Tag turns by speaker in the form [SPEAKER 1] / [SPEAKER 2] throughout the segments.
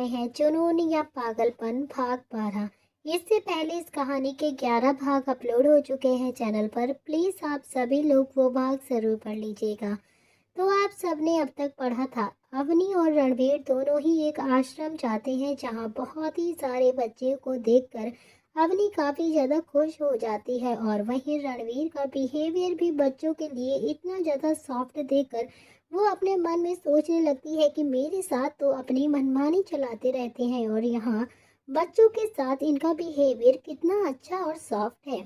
[SPEAKER 1] हैं जुनून या पागलपन भाग 12। इससे पहले इस कहानी के 11 भाग अपलोड हो चुके हैं चैनल पर। प्लीज़ आप सभी लोग वो भाग ज़रूर पढ़ लीजिएगा। तो आप सबने अब तक पढ़ा था, अवनी और रणवीर दोनों ही एक आश्रम जाते हैं जहाँ बहुत ही सारे बच्चे को देखकर अवनी काफ़ी ज़्यादा खुश हो जाती है और वहीं रणवीर का बिहेवियर भी बच्चों के लिए इतना ज़्यादा सॉफ्ट देखकर वो अपने मन में सोचने लगती है कि मेरे साथ तो अपनी मनमानी चलाते रहते हैं और यहाँ बच्चों के साथ इनका बिहेवियर कितना अच्छा और सॉफ्ट है।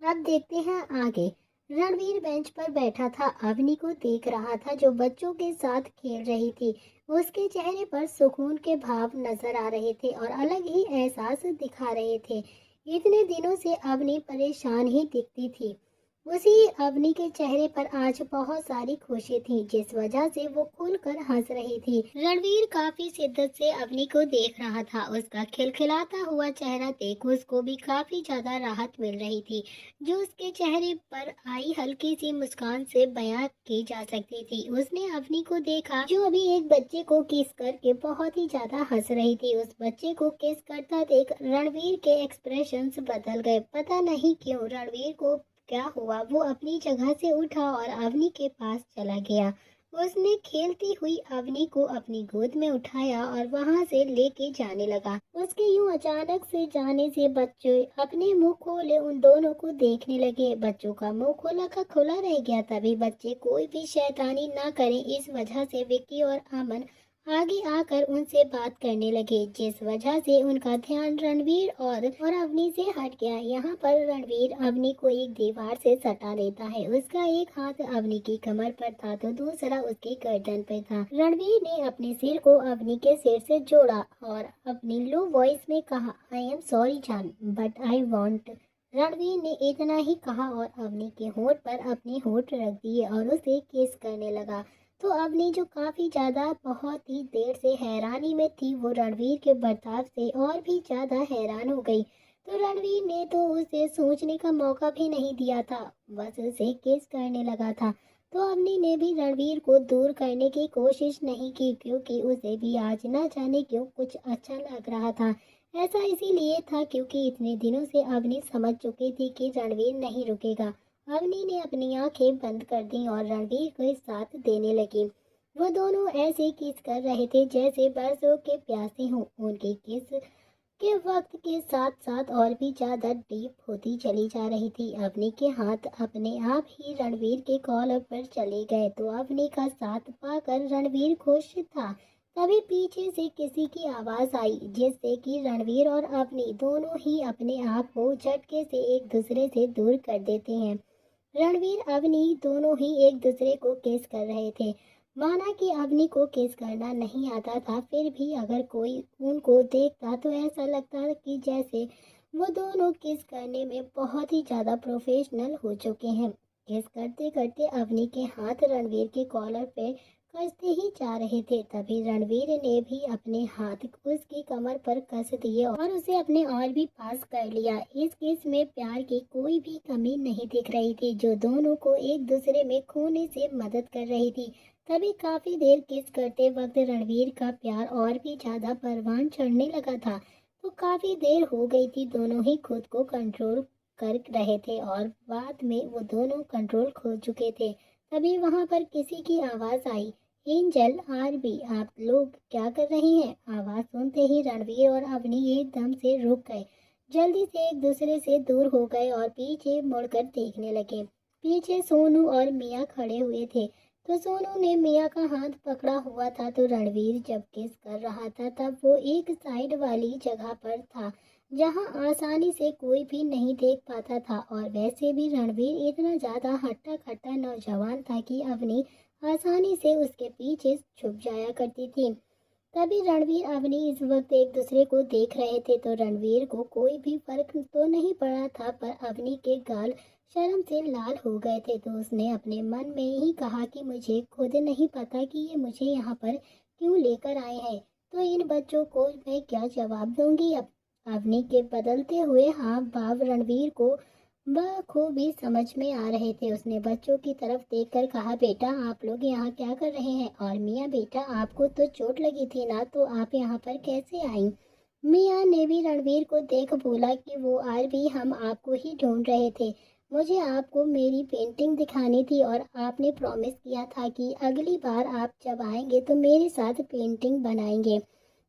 [SPEAKER 1] अब देखते हैं आगे। रणवीर बेंच पर बैठा था, अवनी को देख रहा था जो बच्चों के साथ खेल रही थी। उसके चेहरे पर सुकून के भाव नजर आ रहे थे और अलग ही एहसास दिखा रहे थे। इतने दिनों से अवनी परेशान ही दिखती थी। उसी अवनी के चेहरे पर आज बहुत सारी खुशी थी जिस वजह से वो खुलकर हंस रही थी। रणवीर काफी शिद्दत से अवनी को देख रहा था। उसका खिलखिलाता हुआ चेहरा देख उसको भी काफी ज्यादा राहत मिल रही थी, जो उसके चेहरे पर आई हल्की सी मुस्कान से बयां की जा सकती थी। उसने अवनी को देखा जो अभी एक बच्चे को किस करके बहुत ही ज्यादा हंस रही थी। उस बच्चे को किस करता देख रणवीर के एक्सप्रेशंस बदल गए। पता नहीं क्यों रणवीर को क्या हुआ, वो अपनी जगह से उठा और अवनी के पास चला गया। उसने खेलती हुई अवनी को अपनी गोद में उठाया और वहां से लेके जाने लगा। उसके यूं अचानक से जाने से बच्चे अपने मुंह खोले उन दोनों को देखने लगे। बच्चों का मुंह खोला का खुला रह गया। तभी बच्चे कोई भी शैतानी ना करें, इस वजह से विक्की और अमन आगे आकर उनसे बात करने लगे, जिस वजह से उनका ध्यान रणवीर और अवनी से हट गया। यहाँ पर रणवीर अवनी को एक दीवार से सटा देता है। उसका एक हाथ अवनी की कमर पर था तो दूसरा उसकी गर्दन पर था। रणवीर ने अपने सिर को अवनी के सिर से जोड़ा और अपनी लो वॉइस में कहा, आई एम सॉरी जान, बट आई वॉन्ट। रणवीर ने इतना ही कहा और अवनी के होंठ पर अपने होंठ रख दिए और उसे किस करने लगा। तो अवनी जो काफी ज्यादा बहुत ही देर से हैरानी में थी, वो रणवीर के बर्ताव से और भी ज्यादा हैरान हो गई। तो रणवीर ने तो उसे सोचने का मौका भी नहीं दिया था, बस उसे किस करने लगा था। तो अवनी ने भी रणवीर को दूर करने की कोशिश नहीं की, क्योंकि उसे भी आज ना जाने क्यों कुछ अच्छा लग रहा था। ऐसा इसीलिए था क्योंकि इतने दिनों से अवनी समझ चुकी थी कि रणवीर नहीं रुकेगा। अवनी ने अपनी आंखें बंद कर दी और रणवीर को साथ देने लगी। वो दोनों ऐसे किस कर रहे थे जैसे बरसों के प्यासे हों। उनके किस के वक्त के साथ साथ और भी ज्यादा डीप होती चली जा रही थी। अवनी के हाथ अपने आप ही रणवीर के कॉलर पर चले गए तो अवनी का साथ पाकर रणवीर खुश था। तभी पीछे से किसी की आवाज आई, जिससे कि रणवीर और अवनी दोनों ही अपने आप को झटके से एक दूसरे से दूर कर देते हैं। रणवीर अवनी दोनों ही एक दूसरे को किस कर रहे थे। माना कि अवनी को किस करना नहीं आता था, फिर भी अगर कोई उनको देखता तो ऐसा लगता कि जैसे वो दोनों किस करने में बहुत ही ज्यादा प्रोफेशनल हो चुके हैं। किस करते करते अवनी के हाथ रणवीर के कॉलर पे कसते ही जा रहे थे। तभी रणवीर ने भी अपने हाथ उसकी कमर पर कस दिए और उसे अपने और भी पास कर लिया। इस किस में प्यार की कोई भी कमी नहीं दिख रही थी, जो दोनों को एक दूसरे में खोने से मदद कर रही थी। तभी काफी देर किस करते वक्त रणवीर का प्यार और भी ज्यादा परवान चढ़ने लगा था। तो काफी देर हो गई थी, दोनों ही खुद को कंट्रोल कर रहे थे और बाद में वो दोनों कंट्रोल खो चुके थे। तभी वहां पर किसी की आवाज आई, एंजल, आरबी, आप लोग क्या कर रही हैं? आवाज सुनते ही रणवीर और अवनी एकदम से रुक गए, जल्दी से एक दूसरे से दूर हो गए और पीछे मुड़कर देखने लगे। पीछे सोनू और मिया खड़े हुए थे। तो सोनू ने मिया का हाथ पकड़ा हुआ था। तो रणवीर जब किस कर रहा था तब वो एक साइड वाली जगह पर था, जहां आसानी से कोई भी नहीं देख पाता था। और वैसे भी रणवीर इतना ज्यादा हट्टा कट्टा नौजवान था कि अवनी आसानी से उसके पीछे छुप जाया करती थी। तभी रणवीर अवनी इस वक्त एक दूसरे को देख रहे थे। तो रणवीर को कोई भी फर्क तो नहीं पड़ा था, पर अवनी के गाल शर्म से लाल हो गए थे। तो उसने अपने मन में ही कहा कि मुझे खुद नहीं पता कि ये मुझे यहाँ पर क्यों लेकर आए हैं, तो इन बच्चों को मैं क्या जवाब दूंगी अब। अवनी के बदलते हुए हाव भाव रणवीर को वह खूबी समझ में आ रहे थे। उसने बच्चों की तरफ देखकर कहा, बेटा आप लोग यहाँ क्या कर रहे हैं? और मियाँ बेटा आपको तो चोट लगी थी ना, तो आप यहाँ पर कैसे आई? मियाँ ने भी रणवीर को देख बोला कि वो आज भी हम आपको ही ढूंढ रहे थे। मुझे आपको मेरी पेंटिंग दिखानी थी और आपने प्रॉमिस किया था कि अगली बार आप जब आएंगे तो मेरे साथ पेंटिंग बनाएंगे।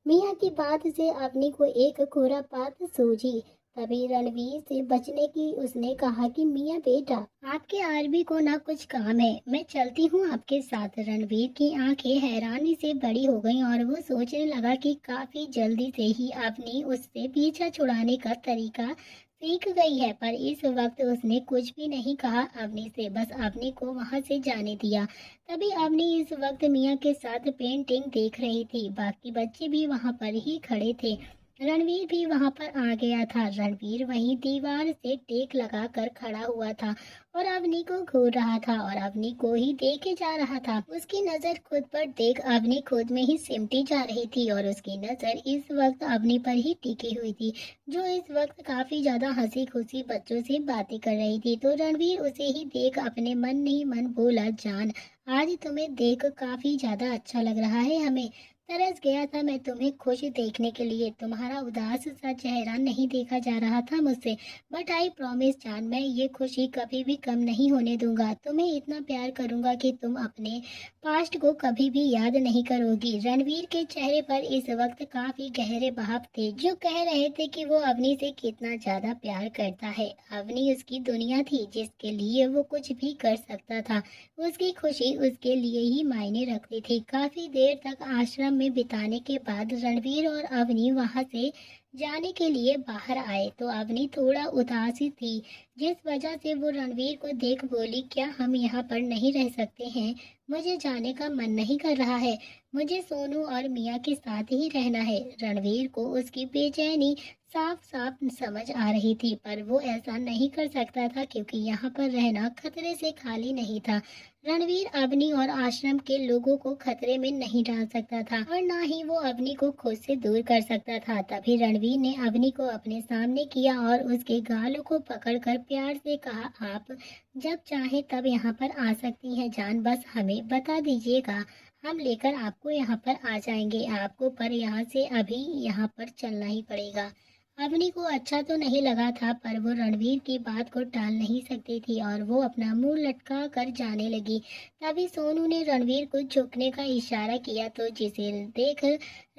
[SPEAKER 1] मियाँ की बात से अवनी को एक खुरापात सूझी। तभी रणवीर से बचने की उसने कहा कि मियाँ बेटा आपके आरबी को ना कुछ काम है, मैं चलती हूँ आपके साथ। रणवीर की आंखें हैरानी से बड़ी हो गईं और वो सोचने लगा कि काफी जल्दी से ही अवनी उससे पीछा छुड़ाने का तरीका सीख गई है। पर इस वक्त उसने कुछ भी नहीं कहा अवनी से, बस अवनी को वहां से जाने दिया। तभी अवनी इस वक्त मियाँ के साथ पेंटिंग देख रही थी। बाकी बच्चे भी वहां पर ही खड़े थे। रणवीर भी वहां पर आ गया था। रणवीर वहीं दीवार से टेक लगा कर खड़ा हुआ था और अवनी को घूर रहा था और अवनी को ही देखे जा रहा था। उसकी नजर खुद पर देख अवनी खुद में ही सिमटी जा रही थी और उसकी नजर इस वक्त अवनी पर ही टिकी हुई थी, जो इस वक्त काफी ज्यादा हंसी खुशी बच्चों से बातें कर रही थी। तो रणवीर उसे ही देख अपने मन ही मन बोला, जान आज तुम्हें देख काफी ज्यादा अच्छा लग रहा है। हमें तरस गया था मैं तुम्हें खुश देखने के लिए। तुम्हारा उदास सा चेहरा नहीं देखा जा रहा था मुझसे। बट आई प्रॉमिस जान, मैं ये खुशी कभी भी कम नहीं होने दूंगा। तुम्हें इतना प्यार करूंगा कि तुम अपने पास्ट को कभी भी याद नहीं करोगी। रणवीर के चेहरे पर इस वक्त काफी गहरे भाव थे, जो कह रहे थे कि वो अवनी से कितना ज्यादा प्यार करता है। अवनी उसकी दुनिया थी जिसके लिए वो कुछ भी कर सकता था। उसकी खुशी उसके लिए ही मायने रखती थी। काफी देर तक आश्रम में बिताने के बाद रणवीर और अवनी वहां से जाने के लिए बाहर आए तो अवनी थोड़ा उदासी थी, जिस वजह से वो रणवीर को देख बोली, क्या हम यहाँ पर नहीं रह सकते हैं? मुझे जाने का मन नहीं कर रहा है। मुझे सोनू और मियाँ के साथ ही रहना है। रणवीर को उसकी बेचैनी साफ साफ समझ आ रही थी, पर वो ऐसा नहीं कर सकता था क्योंकि यहाँ पर रहना खतरे से खाली नहीं था। रणवीर अवनी और आश्रम के लोगों को खतरे में नहीं डाल सकता था और ना ही वो अवनी को खुद से दूर कर सकता था। तभी रणवीर ने अवनी को अपने सामने किया और उसके गालों को पकड़कर प्यार से कहा, आप जब चाहे तब यहाँ पर आ सकती हैं जान, बस हमें बता दीजिएगा, हम लेकर आपको यहाँ पर आ जाएंगे। आपको पर यहाँ से अभी यहाँ पर चलना ही पड़ेगा। अवनी को अच्छा तो नहीं लगा था, पर वो रणवीर की बात को टाल नहीं सकती थी और वो अपना मुंह लटका कर जाने लगी। तभी सोनू ने रणवीर को झुकने का इशारा किया, तो जिसे देख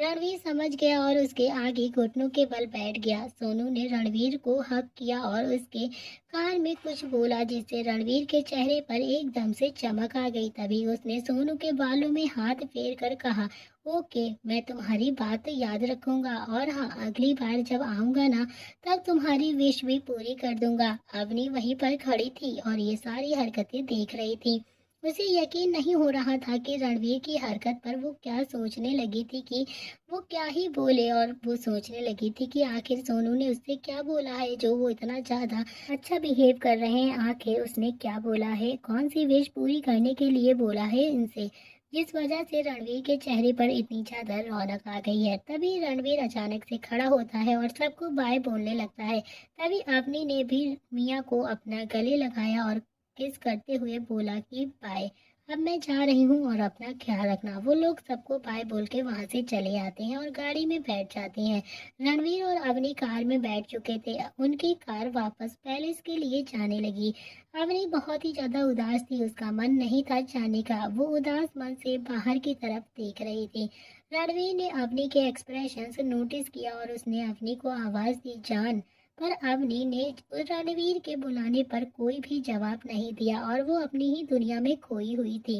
[SPEAKER 1] रणवीर समझ गया और उसके आगे घुटनों के बल बैठ गया। सोनू ने रणवीर को हक किया और उसके कान में कुछ बोला, जिससे रणवीर के चेहरे पर एकदम से चमक आ गई। तभी उसने सोनू के बालों में हाथ फेर कर कहा, ओके, मैं तुम्हारी बात याद रखूंगा और हाँ, अगली बार जब आऊंगा ना, तब तुम्हारी विश भी पूरी कर दूंगा। अवनी वहीं पर खड़ी थी और ये सारी हरकतें देख रही थी। उसे यकीन नहीं हो रहा था कि रणवीर की हरकत पर वो क्या सोचने लगी थी, कि वो क्या ही बोले। और वो सोचने लगी थी कि आखिर सोनू ने उससे क्या बोला है जो वो इतना ज्यादा अच्छा बिहेव कर रहे हैं। आखिर उसने क्या बोला है, कौन सी विश पूरी करने के लिए बोला है इनसे, जिस वजह से रणवीर के चेहरे पर इतनी ज्यादा रौनक आ गई है। तभी रणवीर अचानक से खड़ा होता है और सबको बाय बोलने लगता है। तभी अवनी ने भी मियाँ को अपना गले लगाया और किस करते हुए बोला कि बाय, अब मैं जा रही हूँ और अपना ख्याल रखना। वो लोग सबको बाय बोल के वहां से चले आते हैं और गाड़ी में बैठ जाते हैं। रणवीर और अवनी कार में बैठ चुके थे। उनकी कार वापस पैलेस के लिए जाने लगी। अवनी बहुत ही ज्यादा उदास थी, उसका मन नहीं था जाने का। वो उदास मन से बाहर की तरफ देख रही थी। रणवीर ने अवनी के एक्सप्रेशंस नोटिस किया और उसने अवनी को आवाज दी, जान। पर अवनी ने रणवीर के बुलाने पर कोई भी जवाब नहीं दिया और वो अपनी ही दुनिया में खोई हुई थी,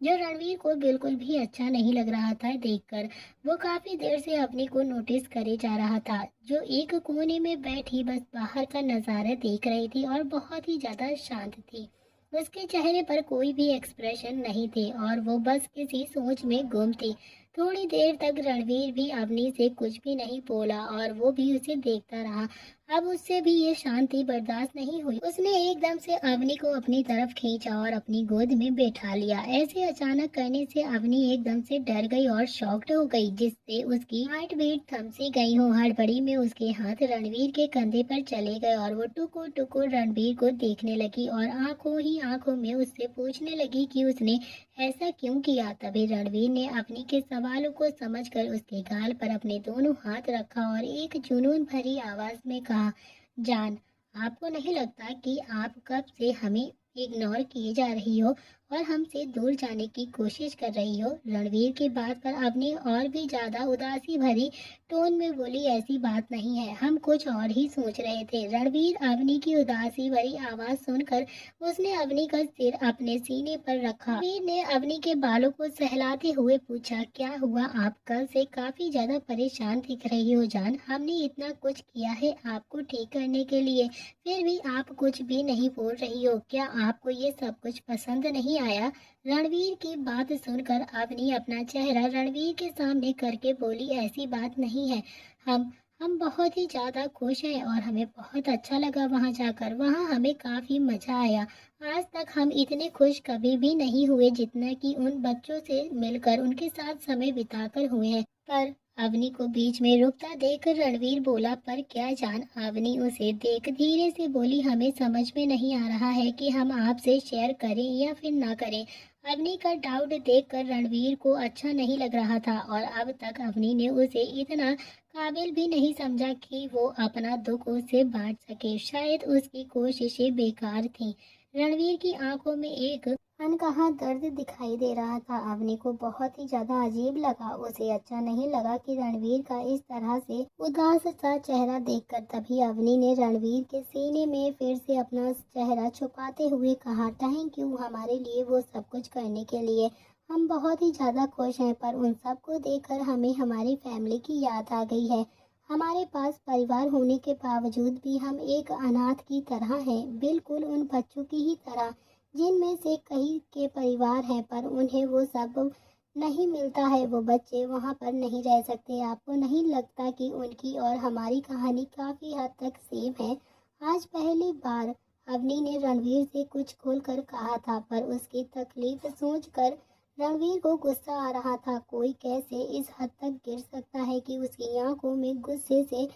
[SPEAKER 1] जो रणवीर को बिल्कुल भी अच्छा नहीं लग रहा था देखकर। वो काफी देर से अवनी को नोटिस करे जा रहा था, जो एक कोने में बैठी बस बाहर का नजारा देख रही थी और बहुत ही ज्यादा शांत थी। उसके चेहरे पर कोई भी एक्सप्रेशन नहीं थे और वो बस किसी सोच में गुम थी। थोड़ी देर तक रणवीर भी अवनी से कुछ भी नहीं बोला और वो भी उसे देखता रहा। अब उससे भी ये शांति बर्दाश्त नहीं हुई। उसने एकदम से अवनी को अपनी तरफ खींचा और अपनी गोद में बैठा लिया। ऐसे अचानक करने से अवनी एकदम से डर गई और शॉक्ड हो गई, जिससे उसकी हार्ट बीट थम सी गई हो। हड़बड़ी में उसके हाथ रणवीर के कंधे पर चले गए और वो टुकुर टुकुर रणवीर को देखने लगी और आंखों ही आंखों में उससे पूछने लगी कि उसने ऐसा क्यों किया। तभी रणवीर ने अवनी के सवालों को समझकर उसके गाल पर अपने दोनों हाथ रखा और एक जुनून भरी आवाज में कहा, जान, आपको नहीं लगता कि आप कब से हमें इग्नोर किए जा रही हो और हमसे दूर जाने की कोशिश कर रही हो। रणवीर की बात पर अवनी और भी ज्यादा उदासी भरी टोन में बोली, ऐसी बात नहीं है, हम कुछ और ही सोच रहे थे। रणवीर अवनी की उदासी भरी आवाज सुनकर उसने अवनी का सिर अपने सीने पर रखा। वीर ने अवनी के बालों को सहलाते हुए पूछा, क्या हुआ, आप कल से काफी ज्यादा परेशान दिख रही हो जान। हमने इतना कुछ किया है आपको ठीक करने के लिए, फिर भी आप कुछ भी नहीं बोल रही हो। क्या आपको ये सब कुछ पसंद नहीं आया? रणवीर की बात सुनकर अवनी अपना चेहरा रणवीर के सामने करके बोली, ऐसी बात नहीं है, हम हम बहुत ही ज्यादा खुश हैं और हमें बहुत अच्छा लगा वहाँ जाकर। वहाँ हमें काफी मजा आया। आज तक हम इतने खुश कभी भी नहीं हुए जितना कि उन बच्चों से मिलकर उनके साथ समय बिताकर हुए हैं। पर अवनी को बीच में रुकता देखकर रणवीर बोला, पर क्या जान। अवनी उसे देख धीरे से बोली, हमें समझ में नहीं आ रहा है कि हम आपसे शेयर करें या फिर ना करें। अवनी का डाउट देखकर रणवीर को अच्छा नहीं लग रहा था और अब तक अवनी ने उसे इतना काबिल भी नहीं समझा कि वो अपना दुख उससे बांट सके। शायद उसकी कोशिशें बेकार थीं। रणवीर की आंखों में एक अनकहा दर्द दिखाई दे रहा था। अवनी को बहुत ही ज्यादा अजीब लगा। उसे अच्छा नहीं लगा कि रणवीर का इस तरह से उदास सा चेहरा देखकर। तभी अवनी ने रणवीर के सीने में फिर से अपना चेहरा छुपाते हुए कहा, थैंक यू हमारे लिए वो सब कुछ करने के लिए। हम बहुत ही ज्यादा खुश हैं, पर उन सबको देखकर हमें हमारी फैमिली की याद आ गई है। हमारे पास परिवार होने के बावजूद भी हम एक अनाथ की तरह हैं, बिल्कुल उन बच्चों की ही तरह जिनमें से कई के परिवार हैं पर उन्हें वो सब नहीं मिलता है। वो बच्चे वहाँ पर नहीं रह सकते। आपको नहीं लगता कि उनकी और हमारी कहानी काफी हद तक सेम है? आज पहली बार अवनी ने रणवीर से कुछ खोलकर कहा था, पर उसकी तकलीफ सोचकर रणवीर को गुस्सा आ रहा था। कोई कैसे इस हद तक गिर सकता है कि उसकी आंखों में गुस्से से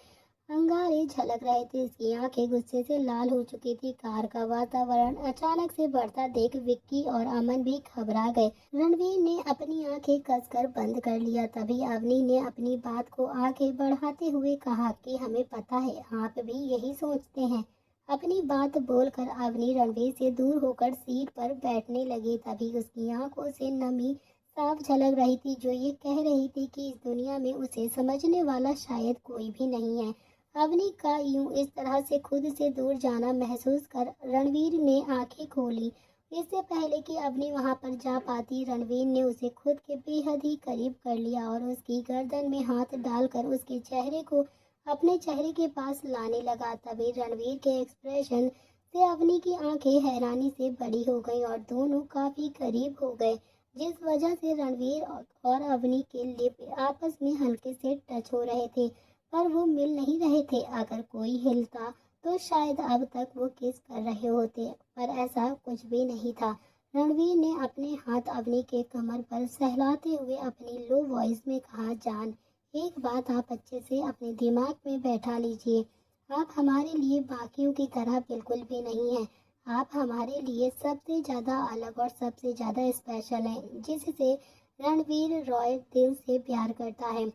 [SPEAKER 1] अंगारे झलक रहे थे। इसकी आंखें गुस्से से लाल हो चुकी थी। कार का वातावरण अचानक से बढ़ता देख विक्की और अमन भी घबरा गए। रणवीर ने अपनी आंखें कसकर बंद कर लिया। तभी अवनी ने अपनी बात को आगे बढ़ाते हुए कहा कि हमें पता है आप भी यही सोचते हैं। अपनी बात बोलकर अवनी रणवीर से दूर होकर सीट पर बैठने लगी। तभी उसकी आंखों से नमी साफ झलक रही थी, जो ये कह रही थी कि इस दुनिया में उसे समझने वाला शायद कोई भी नहीं है। अवनी का यूं इस तरह से खुद से दूर जाना महसूस कर रणवीर ने आंखें खोली। इससे पहले कि अवनी वहां पर जा पाती, रणवीर ने उसे खुद के बेहद ही करीब कर लिया और उसकी गर्दन में हाथ डालकर उसके चेहरे को अपने चेहरे के पास लाने लगा। तभी रणवीर के एक्सप्रेशन से अवनी की आंखें हैरानी से बड़ी हो गईं और दोनों काफी करीब हो गए, जिस वजह से रणवीर और अवनी के लिप आपस में हल्के से टच हो रहे थे, पर वो मिल नहीं रहे थे। अगर कोई हिलता तो शायद अब तक वो किस कर रहे होते, पर ऐसा कुछ भी नहीं था। रणवीर ने अपने हाथ अवनी के कमर पर सहलाते हुए अपनी लो वॉइस में कहा, जान, एक बात आप अच्छे से अपने दिमाग में बैठा लीजिए। आप हमारे लिए बाकियों की तरह बिल्कुल भी नहीं हैं। आप हमारे लिए सबसे ज़्यादा अलग और सबसे ज़्यादा स्पेशल हैं, जिससे रणवीर रॉय दिल से प्यार करता है।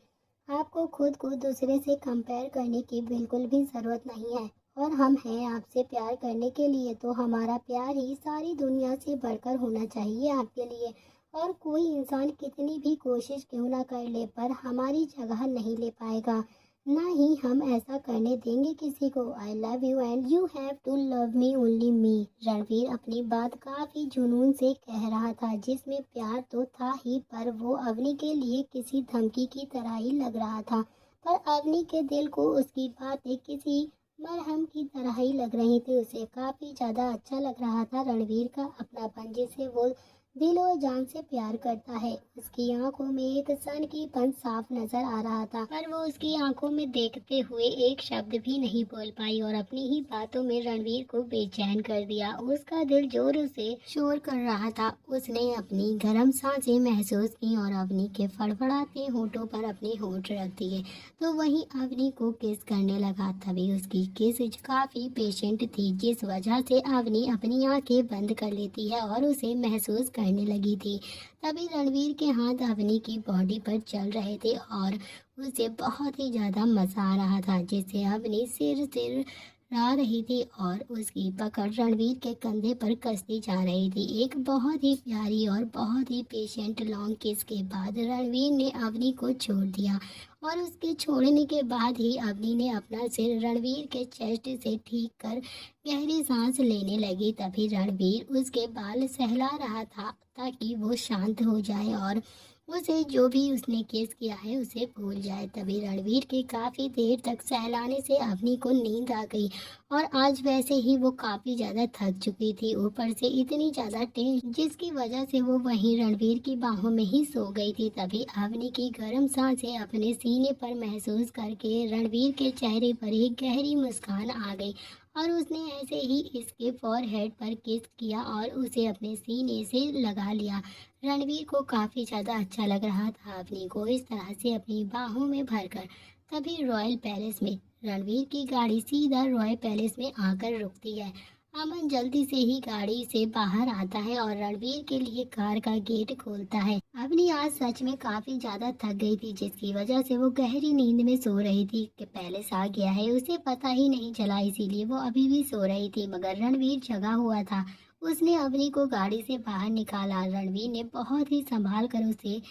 [SPEAKER 1] आपको खुद को दूसरे से कंपेयर करने की बिल्कुल भी ज़रूरत नहीं है। और हम हैं आपसे प्यार करने के लिए, तो हमारा प्यार ही सारी दुनिया से बढ़कर होना चाहिए आपके लिए। और कोई इंसान कितनी भी कोशिश क्यों ना कर ले, पर हमारी जगह नहीं ले पाएगा, ना ही हम ऐसा करने देंगे किसी को। I love you and you have to love me only me. Ranveer अपनी बात काफी जुनून से कह रहा था, जिसमें प्यार तो था ही, पर वो अवनी के लिए किसी धमकी की तरह ही लग रहा था। पर अवनी के दिल को उसकी बातें किसी मरहम की तरह ही लग रही थी। उसे काफी ज्यादा अच्छा लग रहा था रणवीर का अपनापन, जिसे वो दिल और जान से प्यार करता है। उसकी आंखों में एक सनकीपन साफ नजर आ रहा था, पर वो उसकी आंखों में देखते हुए एक शब्द भी नहीं बोल पाई और अपनी ही बातों में रणवीर को बेचैन कर दिया। उसका दिल जोर से शोर कर रहा था। उसने अपनी गर्म सांसें महसूस की और अवनी के फड़फड़ाते होठों पर अपने होठ रख दिए, तो वहीं अवनी को किस करने लगा। तभी उसकी किस काफी पेशेंट थी, जिस वजह से अवनी अपनी आंखें बंद कर लेती है और उसे महसूस करने लगी थी। तभी रणवीर के हाथ अवनी की बॉडी पर चल रहे थे और उसे बहुत ही ज्यादा मजा आ रहा था, जिससे अवनी सिर सिर रा रही थी और उसकी पकड़ रणवीर के कंधे पर कसती जा रही थी। एक बहुत ही प्यारी और बहुत ही पेशेंट लॉन्ग किस के बाद रणवीर ने अवनी को छोड़ दिया और उसके छोड़ने के बाद ही अवनी ने अपना सिर रणवीर के चेस्ट से ठीक कर गहरी सांस लेने लगी। तभी रणवीर उसके बाल सहला रहा था ताकि वो शांत हो जाए और उसे जो भी उसने केस किया है उसे भूल जाए। तभी रणवीर के काफी देर तक सहलाने से अवनी को नींद आ गई और आज वैसे ही वो काफी ज्यादा थक चुकी थी, ऊपर से इतनी ज्यादा टेंशन, जिसकी वजह से वो वहीं रणवीर की बाहों में ही सो गई थी। तभी अवनी की गर्म सांसें अपने सीने पर महसूस करके रणवीर के चेहरे पर एक गहरी मुस्कान आ गई और उसने ऐसे ही इसके फॉरहेड पर किस किया और उसे अपने सीने से लगा लिया। रणवीर को काफी ज्यादा अच्छा लग रहा था अवनी को इस तरह से अपनी बाहों में भरकर। तभी रॉयल पैलेस में रणवीर की गाड़ी सीधा रॉयल पैलेस में आकर रुकती है। अमन जल्दी से ही गाड़ी से बाहर आता है और रणवीर के लिए कार का गेट खोलता है। अवनी आज सच में काफी ज्यादा थक गई थी, जिसकी वजह से वो गहरी नींद में सो रही थी कि पैलेस आ गया है उसे पता ही नहीं चला, इसीलिए वो अभी भी सो रही थी। मगर रणवीर जगा हुआ था। उसने अवनी को गाड़ी से बाहर निकाला। रणवीर ने बहुत ही संभाल कर उसे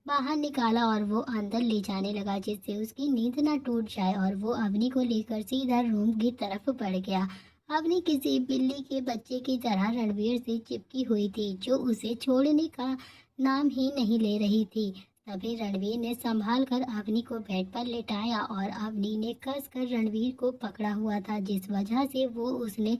[SPEAKER 1] बाहर निकाला और वो अंदर ले जाने लगा, जिससे उसकी नींद न टूट जाए और वो अवनी को लेकर सीधा रूम की तरफ बढ़ गया। अवनी किसी बिल्ली के बच्चे की तरह रणवीर से चिपकी हुई थी, जो उसे छोड़ने का नाम ही नहीं ले रही थी। तभी रणवीर ने संभाल कर अवनी को बेड पर लेटाया और अवनी ने कस कर रणवीर को पकड़ा हुआ था, जिस वजह से वो उसने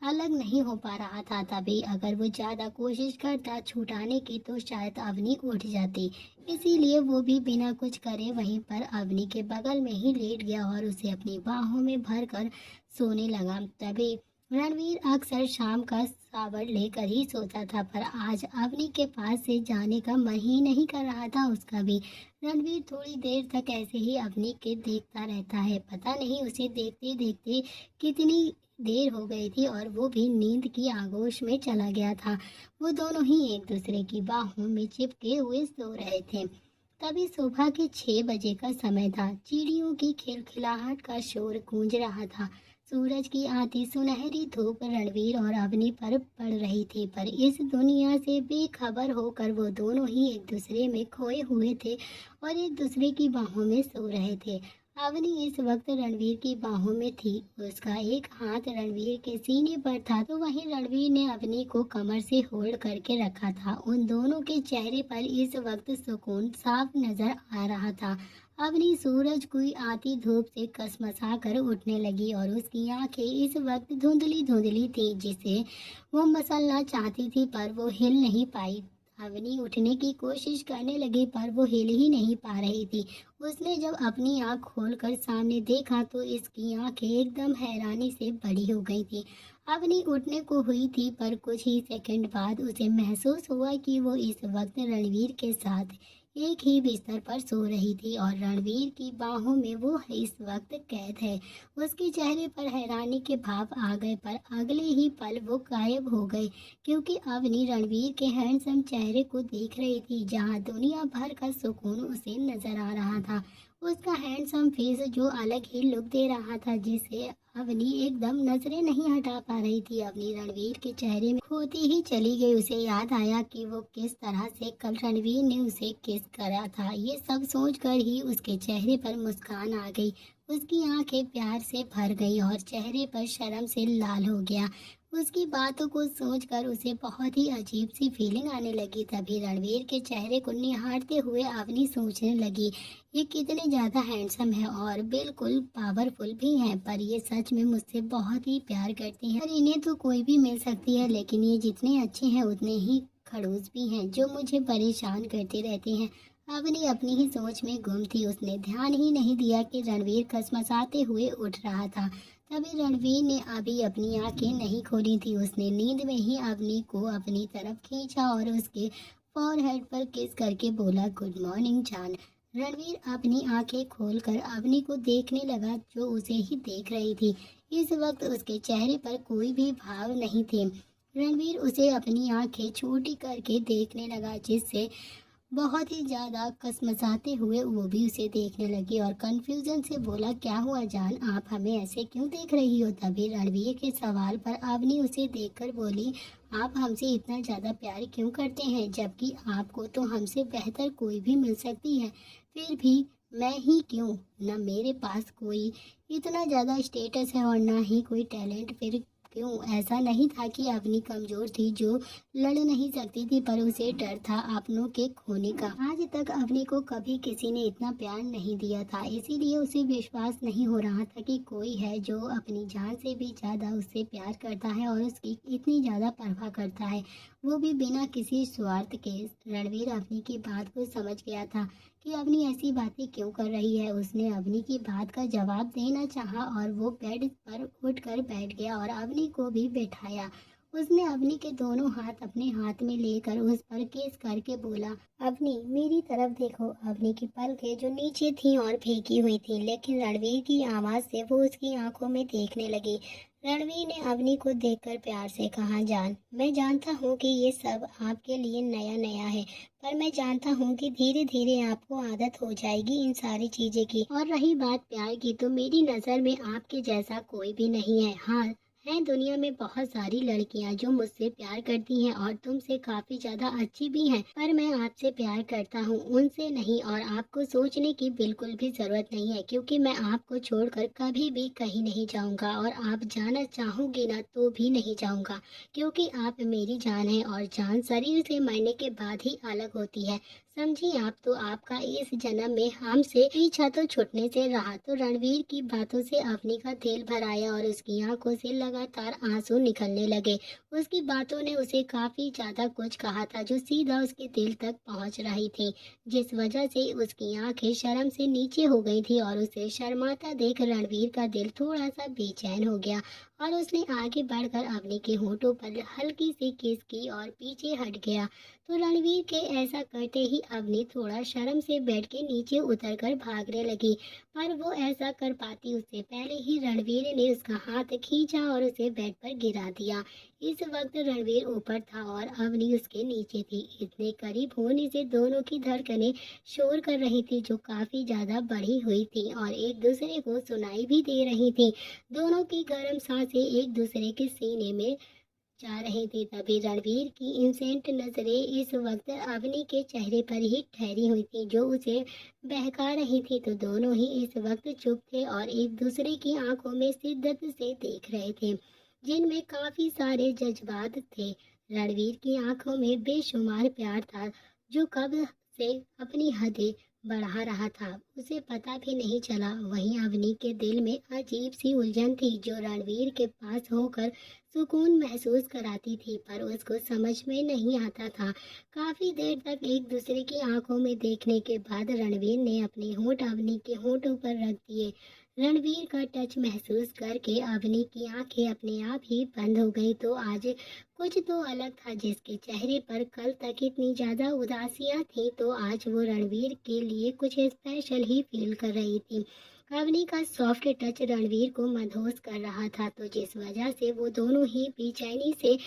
[SPEAKER 1] अलग नहीं हो पा रहा था। तभी अगर वो ज्यादा कोशिश करता छुटाने की तो शायद अवनी उठ जाती, इसीलिए वो भी बिना कुछ करे वहीं पर अवनी के बगल में ही लेट गया और उसे अपनी बाहों में भर कर सोने लगा। तभी रणवीर अक्सर शाम का सावर लेकर ही सोता था, पर आज अवनी के पास से जाने का मन ही नहीं कर रहा था उसका भी। रणवीर थोड़ी देर तक ऐसे ही अवनी के देखता रहता है, पता नहीं उसे देखते देखते कितनी देर हो गई थी और वो भी नींद की आगोश में चला गया था। वो दोनों ही एक दूसरे की बाहों में चिपके हुए सो रहे थे। तभी सुबह के 6 बजे का समय था। चिड़ियों की खिलखिलाहट का शोर गूंज रहा था। सूरज की आती सुनहरी धूप रणवीर और अवनी पर पड़ रही थी, पर इस दुनिया से बेखबर होकर वो दोनों ही एक दूसरे में खोए हुए थे और एक दूसरे की बाहों में सो रहे थे। अवनी इस वक्त रणवीर की बाहों में थी। उसका एक हाथ रणवीर के सीने पर था, तो वहीं रणवीर ने अवनी को कमर से होल्ड करके रखा था। उन दोनों के चेहरे पर इस वक्त सुकून साफ नजर आ रहा था। अवनी सूरज की आती धूप से कसमसा कर उठने लगी और उसकी आंखें इस वक्त धुंधली धुंधली थी, जिसे वो मसलना चाहती थी पर वो हिल नहीं पाई। अवनी उठने की कोशिश करने लगी पर वो हिल ही नहीं पा रही थी। उसने जब अपनी आंख खोलकर सामने देखा तो इसकी आंखें एकदम हैरानी से बड़ी हो गई थी। अवनी उठने को हुई थी पर कुछ ही सेकंड बाद उसे महसूस हुआ कि वो इस वक्त रणवीर के साथ एक ही बिस्तर पर सो रही थी और रणवीर की बाहों में वो इस वक्त कैद है। उसके चेहरे पर हैरानी के भाव आ गए, पर अगले ही पल वो गायब हो गए, क्योंकि अवनी रणवीर के हैंडसम चेहरे को देख रही थी, जहां दुनिया भर का सुकून उसे नजर आ रहा था। उसका हैंडसम फेस जो अलग ही लुक दे रहा था, जिसे अवनी एकदम नजरें नहीं हटा पा रही थी। अवनी रणवीर के चेहरे में खोती ही चली गई। उसे याद आया कि वो किस तरह से कल रणवीर ने उसे किस करा था। ये सब सोचकर ही उसके चेहरे पर मुस्कान आ गई। उसकी आंखें प्यार से भर गई और चेहरे पर शर्म से लाल हो गया। उसकी बातों को सोचकर उसे बहुत ही अजीब सी फीलिंग आने लगी। तभी रणवीर के चेहरे को निहारते हुए अवनी सोचने लगी, ये कितने ज्यादा हैंडसम है और बिल्कुल पावरफुल भी हैं, पर ये सच में मुझसे बहुत ही प्यार करती हैं। पर इन्हें तो कोई भी मिल सकती है, लेकिन ये जितने अच्छे हैं उतने ही खड़ूस भी हैं जो मुझे परेशान करते रहते हैं। अवनी अपनी ही सोच में गुम थी। उसने ध्यान ही नहीं दिया कि रणवीर खसमसाते हुए उठ रहा था। तभी रणवीर ने अभी अपनी आंखें नहीं खोली थी। उसने नींद में ही अवनी को अपनी तरफ खींचा और उसके फॉरहेड पर किस करके बोला, गुड मॉर्निंग जान। रणवीर अपनी आंखें खोलकर अवनी को देखने लगा जो उसे ही देख रही थी। इस वक्त उसके चेहरे पर कोई भी भाव नहीं थे। रणवीर उसे अपनी आंखें छोटी करके देखने लगा, जिससे बहुत ही ज्यादा कसमसाते हुए वो भी उसे देखने लगी और कंफ्यूजन से बोला, क्या हुआ जान, आप हमें ऐसे क्यों देख रही हो। तभी रणवीर के सवाल पर अवनी उसे देखकर बोली, आप हमसे इतना ज्यादा प्यार क्यों करते हैं, जबकि आपको तो हमसे बेहतर कोई भी मिल सकती है, फिर भी मैं ही क्यों। न मेरे पास कोई इतना ज्यादा स्टेटस है और ना ही कोई टैलेंट, फिर क्यों। ऐसा नहीं था कि अवनी कमजोर थी जो लड़ नहीं सकती थी, पर उसे डर था अपनों के खोने का। आज तक अवनी को कभी किसी ने इतना प्यार नहीं दिया था, इसीलिए उसे विश्वास नहीं हो रहा था कि कोई है जो अपनी जान से भी ज्यादा उससे प्यार करता है और उसकी इतनी ज्यादा परवाह करता है, वो भी बिना किसी स्वार्थ के। रणवीर अवनी की बात को समझ गया था कि अवनी ऐसी बातें क्यों कर रही है। उसने अवनी की बात का जवाब देना चाहा और वो बेड पर उठकर बैठ गया और अवनी को भी बैठाया। उसने अवनी के दोनों हाथ अपने हाथ में लेकर उस पर केस करके बोला, अवनी मेरी तरफ देखो। अवनी की पलकें जो नीचे थी और फेंकी हुई थी, लेकिन रणवीर की आवाज से वो उसकी आंखों में देखने लगी। रणवीर ने अवनी को देखकर प्यार से कहा, जान मैं जानता हूँ कि ये सब आपके लिए नया नया है, पर मैं जानता हूँ कि धीरे धीरे आपको आदत हो जाएगी इन सारी चीजें की। और रही बात प्यार की, तो मेरी नजर में आपके जैसा कोई भी नहीं है। हाँ है दुनिया में बहुत सारी लड़कियां जो मुझसे प्यार करती हैं और तुमसे काफी ज्यादा अच्छी भी हैं, पर मैं आपसे प्यार करता हूँ, उनसे नहीं। और आपको सोचने की बिल्कुल भी जरूरत नहीं है, क्योंकि मैं आपको छोड़कर कभी भी कहीं नहीं जाऊंगा और आप जाना चाहोगे ना तो भी नहीं जाऊंगा, क्योंकि आप मेरी जान है और जान शरीर से मरने के बाद ही अलग होती है, समझी आप। तो आपका इस जन्म में हमसे पीछा तो छूटने से रहा। तो रणवीर की बातों से अवनी का दिल भर आया और उसकी आंखों से लगातार आंसू निकलने लगे। उसकी बातों ने उसे काफी ज्यादा कुछ कहा था जो सीधा उसके दिल तक पहुंच रही थी, जिस वजह से उसकी आंखें शर्म से नीचे हो गई थी और उसे शर्माता देख रणवीर का दिल थोड़ा सा बेचैन हो गया और उसने आगे बढ़कर अवनी के होठों पर हल्की सी किस की और पीछे हट गया। तो रणवीर के ऐसा करते ही अवनी थोड़ा शर्म से बेड के नीचे उतरकर भागने लगी, पर वो ऐसा कर पाती उससे पहले ही रणवीर ने उसका हाथ खींचा और उसे बेड पर गिरा दिया। इस वक्त रणवीर ऊपर था और अवनी उसके नीचे थी। इतने करीब होने से दोनों की धड़कनें शोर कर रही थी जो काफी ज्यादा बढ़ी हुई थी और एक दूसरे को सुनाई भी दे रही थी। दोनों की गर्म सांसें एक दूसरे के सीने में जा रही थी। तभी रणवीर की इंसेंट नजरें इस वक्त अवनी के चेहरे पर ही ठहरी हुई थी जो उसे बहका रही थी। तो दोनों ही इस वक्त चुप थे और एक दूसरे की आंखों में शिद्दत से देख रहे थे, जिनमें काफी सारे जज्बात थे। रणवीर की आंखों में बेशुमार प्यार था जो कब से अपनी हदें बढ़ा रहा था, उसे पता भी नहीं चला। वहीं अवनी के दिल में अजीब सी उलझन थी जो रणवीर के पास होकर सुकून महसूस कराती थी, पर उसको समझ में नहीं आता था। काफी देर तक एक दूसरे की आंखों में देखने के बाद रणवीर ने अपने होंठ अवनी के होंठों पर रख दिए। रणवीर का टच महसूस करके अवनी की आंखें अपने आप ही बंद हो गई। तो आज कुछ तो अलग था, जिसके चेहरे पर कल तक इतनी ज्यादा उदासियां थी, तो आज वो रणवीर के लिए कुछ स्पेशल ही फील कर रही थी। अवनी का सॉफ्ट टच रणवीर को मदहोश कर रहा था, तो जिस वजह से वो दोनों ही बेचैनी से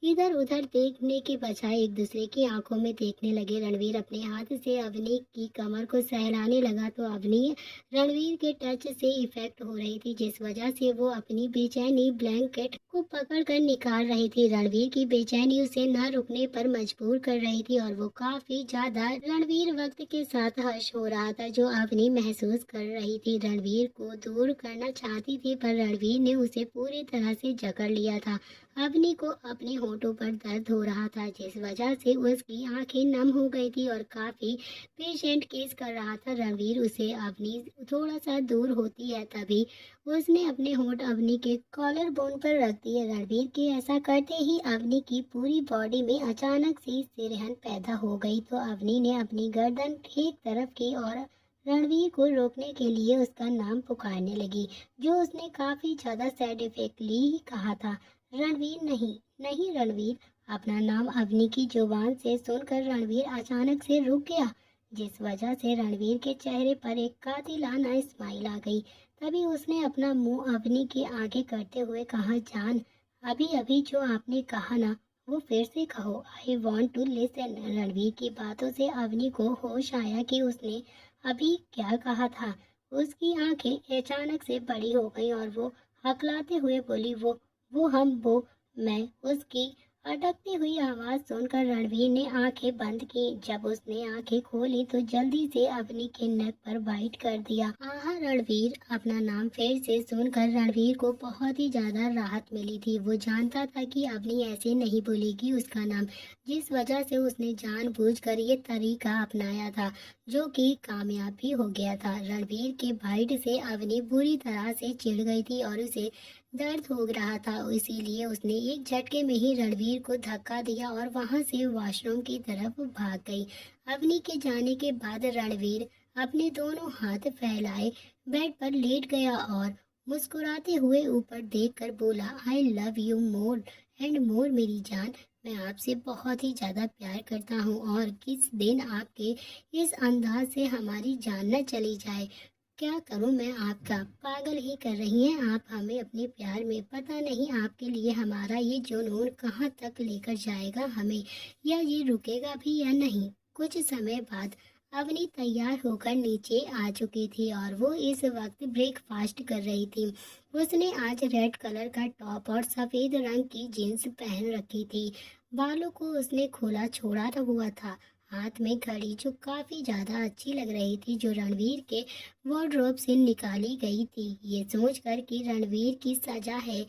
[SPEAKER 1] इधर उधर देखने के बजाय एक दूसरे की आंखों में देखने लगे। रणवीर अपने हाथ से अवनी की कमर को सहलाने लगा, तो अवनी रणवीर के टच से इफेक्ट हो रही थी, जिस वजह से वो अपनी बेचैनी ब्लैंकेट को पकड़ कर निकाल रही थी। रणवीर की बेचैनी उसे न रुकने पर मजबूर कर रही थी और वो काफी ज्यादा रणवीर वक्त के साथ हर्ष हो रहा था जो अवनी महसूस कर रही थी। रणवीर को दूर करना चाहती थी, पर रणवीर ने उसे पूरी तरह से जकड़ लिया था। अवनी को अपने होठों पर दर्द हो रहा था, जिस वजह से उसकी आंखें नम हो गई थी और काफी पेशेंट किस कर रहा था। रणवीर उसे अवनी थोड़ा सा दूर होती है तभी उसने अपने होठ अवनी के कॉलर बोन पर रख दिए। रणवीर के ऐसा करते ही अवनी की पूरी बॉडी में अचानक सी सिरहन पैदा हो गई, तो अवनी ने अपनी गर्दन एक तरफ की और रणवीर को रोकने के लिए उसका नाम पुकारने लगी, जो उसने काफी ज्यादा सैटिस्फैक्टली कहा था। रणवीर नहीं, नहीं रणवीर। अपना नाम अवनी की जुबान से सुनकर रणवीर अचानक से रुक गया, जिस वजह से रणवीर के चेहरे पर एक कातिलाना स्माइल आ गई। तभी उसने अपना मुंह अवनी के आगे करते हुए कहा, जान, अभी अभी जो आपने कहा ना, वो फिर से कहो। I want to listen. Ranveer की बातों से अवनी को होश आया कि उसने अभी क्या कहा था। उसकी आंखें अचानक से बड़ी हो गई और वो हकलाते हुए बोली, वो हम वो मैं। उसकी अटकती हुई आवाज सुनकर रणवीर ने आंखें बंद की। जब उसने आंखें खोली तो जल्दी से अवनी के नेक पर बाइट कर दिया। आहा, रणवीर। अपना नाम फिर से सुनकर रणवीर को बहुत ही ज्यादा राहत मिली थी। वो जानता था कि अवनी ऐसे नहीं बोलेगी उसका नाम, जिस वजह से उसने जानबूझकर ये तरीका अपनाया था, जो कि कामयाब भी हो गया था। रणवीर के बाइट से अवनी बुरी तरह से चिढ़ गई थी और उसे दर्द हो रहा था, इसीलिए उसने एक झटके में ही रणवीर को धक्का दिया और वहां से वॉशरूम की तरफ भाग गई। अवनी के जाने के बाद रणवीर अपने दोनों हाथ फैलाए बेड पर लेट गया और मुस्कुराते हुए ऊपर देखकर बोला, आई love you more and more मेरी जान। मैं आपसे बहुत ही ज्यादा प्यार करता हूँ और किस दिन आपके इस अंदाज से हमारी जान न चली जाए। क्या करूं मैं आपका, पागल ही कर रही हैं आप हमें अपने प्यार में। पता नहीं आपके लिए हमारा ये जुनून कहाँ तक लेकर जाएगा हमें, या ये रुकेगा भी या नहीं। कुछ समय बाद अवनी तैयार होकर नीचे आ चुकी थी और वो इस वक्त ब्रेकफास्ट कर रही थी। उसने आज रेड कलर का टॉप और सफेद रंग की जीन्स पहन रखी थी। बालों को उसने खोला छोड़ा हुआ था। हाथ में घड़ी जो काफी ज्यादा अच्छी लग रही थी, जो रणवीर के वार्डरोब से निकाली गई थी। ये सोचकर कि रणवीर की सजा है,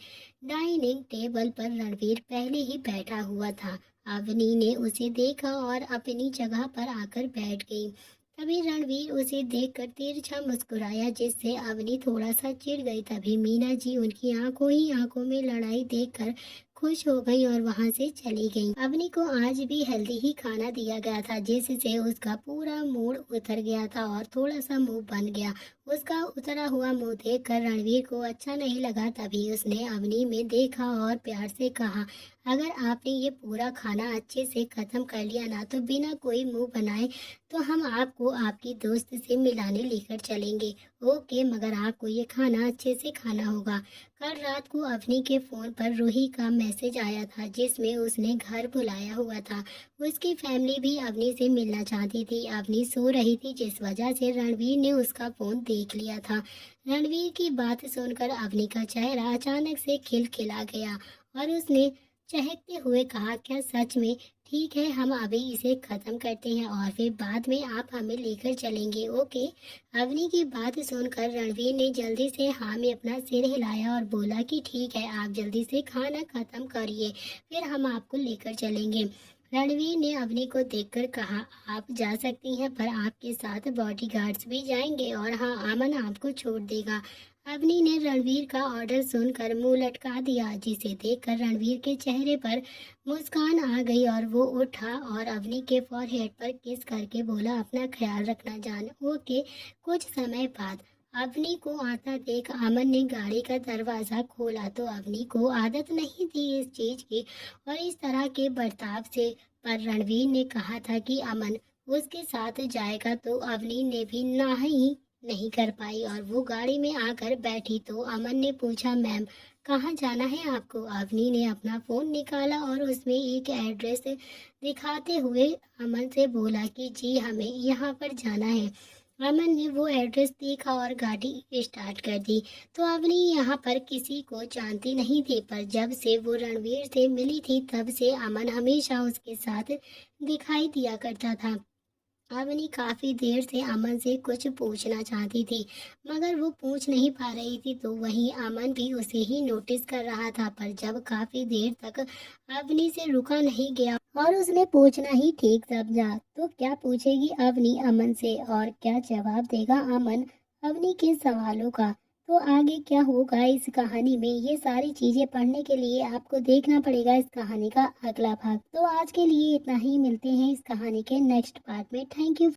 [SPEAKER 1] डाइनिंग टेबल पर रणवीर पहले ही बैठा हुआ था। अवनी ने उसे देखा और अपनी जगह पर आकर बैठ गई। तभी रणवीर उसे देखकर तिरछा मुस्कुराया, जिससे अवनी थोड़ा सा चिढ़ गई। तभी मीना जी उनकी आंखों ही आंखों में लड़ाई देखकर खुश हो गई और वहां से चली गई। अवनी को आज भी हेल्दी ही खाना दिया गया था, जिससे उसका पूरा मूड उतर गया था और थोड़ा सा मुंह बन गया। उसका उतरा हुआ मुंह देखकर रणवीर को अच्छा नहीं लगा। तभी उसने अवनी में देखा और प्यार से कहा, अगर आपने ये पूरा खाना अच्छे से खत्म कर लिया ना, तो बिना कोई मुंह बनाए तो हम आपको आपकी दोस्त से मिलाने लेकर चलेंगे। ओके, मगर आपको ये खाना अच्छे से खाना होगा। कल रात को अवनी के फोन पर रूही का मैसेज आया था, जिसमें उसने घर बुलाया हुआ था। उसकी फैमिली भी अवनी से मिलना चाहती थी। अवनी सो रही थी, जिस वजह से रणवीर ने उसका फोन देख लिया था। रणवीर की बात सुनकर अवनी का चेहरा अचानक से खिलखिला गया और उसने चहकते हुए कहा, क्या सच में? ठीक है, हम अभी इसे खत्म करते हैं और फिर बाद में आप हमें लेकर चलेंगे। ओके। अवनी की बात सुनकर रणवीर ने जल्दी से हाँ में अपना सिर हिलाया और बोला कि ठीक है, आप जल्दी से खाना खत्म करिए, फिर हम आपको लेकर चलेंगे। रणवीर ने अवनी को देखकर कहा, आप जा सकती हैं, पर आपके साथ बॉडीगार्ड्स भी जाएंगे और हाँ, अमन आपको छोड़ देगा। अवनी ने रणवीर का ऑर्डर सुनकर मुंह लटका दिया, जिसे देखकर रणवीर के चेहरे पर मुस्कान आ गई और वो उठा और अवनी के फॉरहेड पर किस करके बोला, अपना ख्याल रखना जान। ओके। कुछ समय बाद अवनी को आता देख अमन ने गाड़ी का दरवाजा खोला, तो अवनी को आदत नहीं थी इस चीज की और इस तरह के बर्ताव से, पर रणवीर ने कहा था कि अमन उसके साथ जाएगा, तो अवनी ने भी ना ही नहीं कर पाई और वो गाड़ी में आकर बैठी। तो अमन ने पूछा, मैम कहाँ जाना है आपको? अवनी ने अपना फोन निकाला और उसमें एक एड्रेस दिखाते हुए अमन से बोला कि जी, हमें यहाँ पर जाना है। अमन ने वो एड्रेस देखा और गाड़ी स्टार्ट कर दी। तो अवनी यहाँ पर किसी को जानती नहीं थी, पर जब से वो रणवीर से मिली थी, तब से अमन हमेशा उसके साथ दिखाई दिया करता था। अवनी काफी देर से अमन से कुछ पूछना चाहती थी, मगर वो पूछ नहीं पा रही थी। तो वहीं अमन भी उसे ही नोटिस कर रहा था। पर जब काफी देर तक अवनी से रुका नहीं गया और उसने पूछना ही ठीक समझा, तो क्या पूछेगी अवनी अमन से और क्या जवाब देगा अमन अवनी के सवालों का। तो आगे क्या होगा इस कहानी में, ये सारी चीजें पढ़ने के लिए आपको देखना पड़ेगा इस कहानी का अगला भाग। तो आज के लिए इतना ही, मिलते हैं इस कहानी के नेक्स्ट पार्ट में। Thank you.